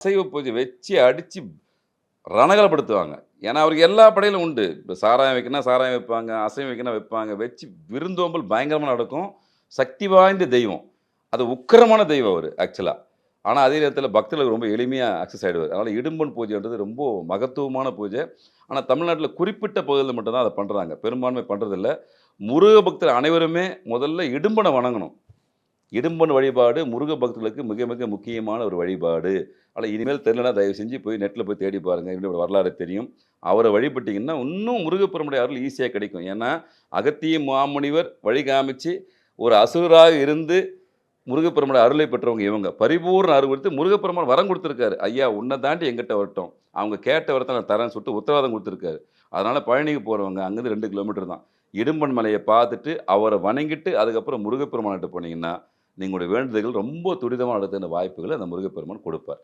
அசைவ பூஜை வச்சு அடிச்சு ரணகலப்படுத்துவாங்க. ஏன்னா, அவருக்கு எல்லா படையிலும் உண்டு. இப்ப சாராயம் வைக்கணும்னா சாராயம் வைப்பாங்க, அசைவம் வைக்கணும்னா வைப்பாங்க. வச்சு விருந்தோம்பல் பயங்கரமா நடக்கும். சக்தி வாய்ந்த தெய்வம். அது உக்கிரமான தெய்வம் அவரு ஆக்சுவலா. ஆனா, அதே நேரத்தில பக்தர்களுக்கு ரொம்ப எளிமையா அக்சஸ் ஆயிடுவாரு. அதனால இடும்பன் பூஜைன்றது ரொம்ப மகத்துவமான பூஜை. ஆனா, தமிழ்நாட்டில குறிப்பிட்ட பகுதியில மட்டும் தான் அத பண்றாங்க. பெரும்பான்மை பண்றதில்ல. முருக பக்தர் அனைவருமே முதல்ல இடும்பன வணங்கணும். இடும்பன் வழிபாடு முருக பக்தர்களுக்கு மிக மிக முக்கியமான ஒரு வழிபாடு. ஆனா இனிமேல் தெரியலனா தயவு செஞ்சு போய் நெட்ல போய் தேடி பாருங்க. இவரோட வரலாறு தெரியும். அவர வழிபட்டீங்கன்னா, இன்னும் முருகப்பெருமானுடைய அருள் ஈஸியா கிடைக்கும். ஏன்னா, அகத்திய மாமுனிவர் வழி காமிச்சு, ஒரு அசுரராக இருந்து முருகப்பெருமானுடைய அருளை பெற்றவங்க இவங்க. பரிபூர்ண அருள் கொடுத்து முருகப்பெருமான் வரம் குடுத்திருக்காரு. ஐயா உன்ன தாண்டி என்கிட்ட வரட்டும். அவங்க கேட்ட வரத்த நான் தரேன்னு சொல்லிட்டு உத்தரவாதம் குடுத்திருக்காரு. அதனால பழனிக்கு போறவங்க அங்கருந்து 2 கிலோமீட்டர் தான். இடும்பன் மலைய பார்த்துட்டு, அவர வணங்கிட்டு, அதுக்கப்புறம் முருகப்பெருமான்கிட்ட போனீங்கன்னா, நீங்களுடைய வேண்டுதல்கள் ரொம்ப துரிதமா நடத்துன வாய்ப்புகள அந்த முருகப்பெருமான் கொடுப்பார்.